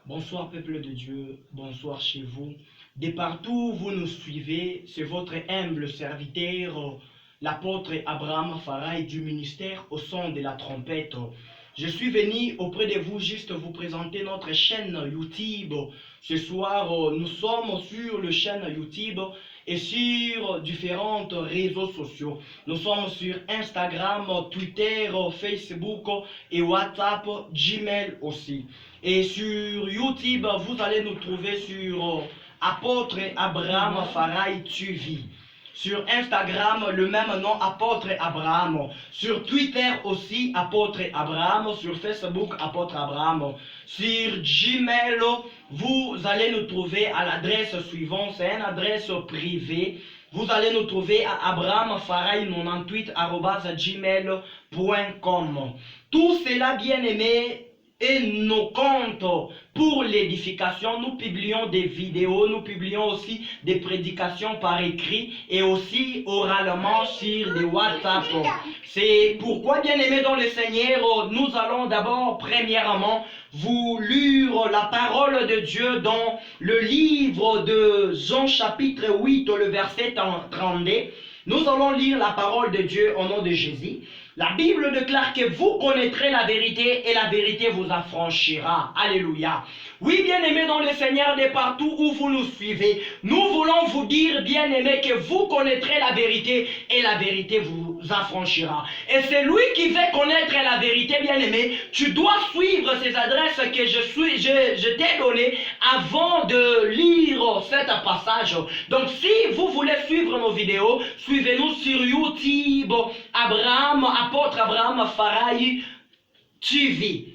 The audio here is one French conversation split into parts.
Bonsoir peuple de Dieu, bonsoir chez vous. De partout où vous nous suivez, c'est votre humble serviteur, l'apôtre Abraham Farai du ministère au son de la trompette. Je suis venu auprès de vous juste vous présenter notre chaîne YouTube. Ce soir, nous sommes sur la chaîne YouTube et sur différents réseaux sociaux. Nous sommes sur Instagram, Twitter, Facebook et WhatsApp, Gmail aussi. Et sur YouTube, vous allez nous trouver sur Apôtre Abraham Farai TV. Sur Instagram, le même nom, Apôtre Abraham. Sur Twitter aussi, Apôtre Abraham. Sur Facebook, Apôtre Abraham. Sur Gmail, vous allez nous trouver à l'adresse suivante. C'est une adresse privée. Vous allez nous trouver à abrahamfarai98@gmail.com. Tout cela, bien aimé, et nos comptes pour l'édification. Nous publions des vidéos, nous publions aussi des prédications par écrit et aussi oralement sur des WhatsApp. C'est pourquoi, bien aimé dans le Seigneur, nous allons d'abord premièrement vous lire la parole de Dieu dans le livre de Jean chapitre 8, le verset 32. Nous allons lire la parole de Dieu au nom de Jésus. La Bible déclare que vous connaîtrez la vérité et la vérité vous affranchira. Alléluia. Oui, bien-aimés dans le Seigneur, de partout où vous nous suivez, nous voulons vous dire, bien-aimés, que vous connaîtrez la vérité et la vérité vous affranchira. Et c'est lui qui veut connaître la vérité, bien-aimé. Tu dois suivre ces adresses que je t'ai données avant de lire cet passage. Donc, si vous voulez suivre nos vidéos, suivez-nous sur YouTube, Apôtre Abraham Farai TV.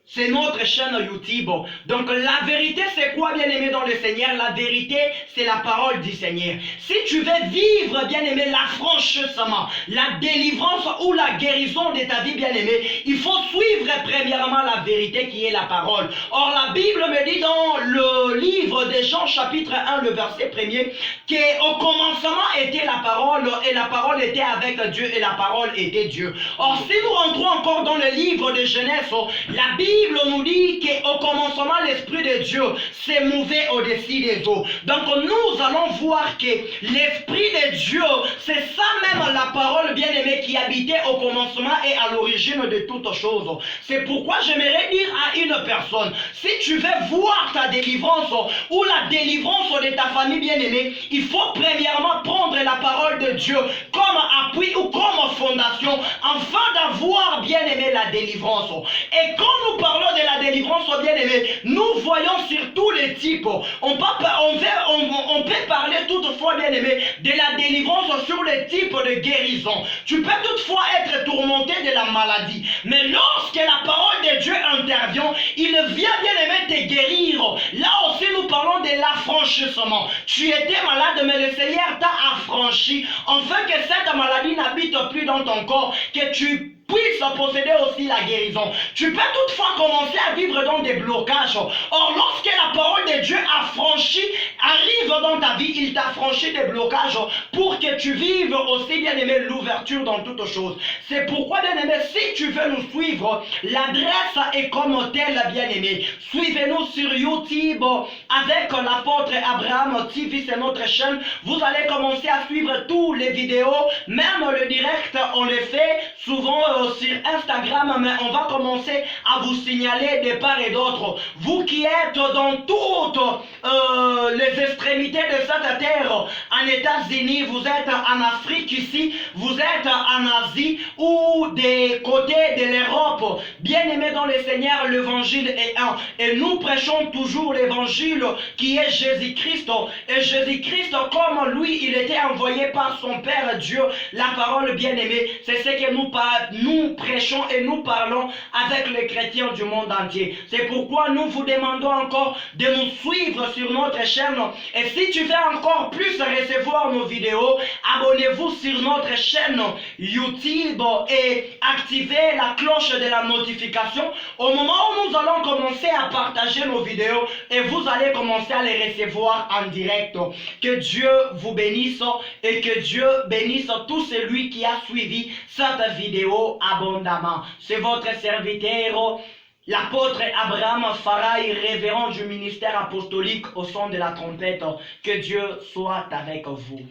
C'est notre chaîne YouTube. Donc la vérité, c'est quoi, bien-aimé dans le Seigneur? La vérité, c'est la parole du Seigneur. Si tu veux vivre, bien-aimé, l'affranchissement, la délivrance ou la guérison de ta vie, bien-aimé, il faut suivre premièrement la vérité qui est la parole. Or, la Bible me dit dans le livre de Jean, chapitre 1, le verset 1er, qu'au commencement était la parole, et la parole était avec Dieu, et la parole était Dieu. Or, si nous rentrons encore dans le livre de Genèse, la Bible nous dit qu'au commencement, l'Esprit de Dieu s'est mouvé au-dessus des eaux. Donc, nous allons voir que l'Esprit de Dieu, c'est ça même la parole bien-aimée qui habitait au commencement et à l'origine de toutes choses. C'est pourquoi j'aimerais dire à une personne, si tu veux voir ta délivrance ou la délivrance de ta famille bien-aimée, il faut premièrement prendre la parole de Dieu comme appui ou comme fondation afin d'avoir bien-aimé la délivrance. Et quand nous parlons de la délivrance, bien-aimé, nous voyons sur tous les types. On peut parler toutefois, bien-aimé, de la délivrance sur les types de guérison. Tu peux toutefois être tourmenté de la maladie. Mais lorsque la parole de Dieu intervient, il vient, bien-aimé, te guérir. Là aussi, nous parlons de l'affranchissement. Tu étais malade, mais le Seigneur t'a affranchi, afin que cette maladie n'habite plus dans ton corps, que tu puisse posséder aussi la guérison. Tu peux toutefois commencer à vivre dans des blocages. Or, lorsque la parole de Dieu arrive dans ta vie, il t'a franchi des blocages pour que tu vives aussi, bien-aimé, l'ouverture dans toutes choses. C'est pourquoi, bien-aimé, si tu veux nous suivre, l'adresse est comme telle, bien-aimé. Suivez-nous sur YouTube avec l'apôtre Abraham TV, c'est notre chaîne. Vous allez commencer à suivre toutes les vidéos, même le direct, on le fait souvent sur Instagram, mais on va commencer à vous signaler de part et d'autre. Vous qui êtes dans toutes les extrémités de cette terre, en États-Unis, vous êtes en Afrique ici, vous êtes en Asie ou des côtés de l'Europe, bien-aimés dans le Seigneur, l'évangile est un. Et nous prêchons toujours l'évangile qui est Jésus-Christ. Et Jésus-Christ, comme lui, il était envoyé par son Père Dieu, la parole bien-aimée, c'est ce que nous prêchons et nous parlons avec les chrétiens du monde entier. C'est pourquoi nous vous demandons encore de nous suivre sur notre chaîne. Et si tu veux encore plus recevoir nos vidéos, abonnez-vous sur notre chaîne YouTube et activez la cloche de la notification au moment où nous allons commencer à partager nos vidéos et vous allez commencer à les recevoir en direct. Que Dieu vous bénisse et que Dieu bénisse tout celui qui a suivi cette vidéo abondamment. C'est votre serviteur L'apôtre Abraham Farai, révérend du ministère apostolique au son de la trompette. Que Dieu soit avec vous.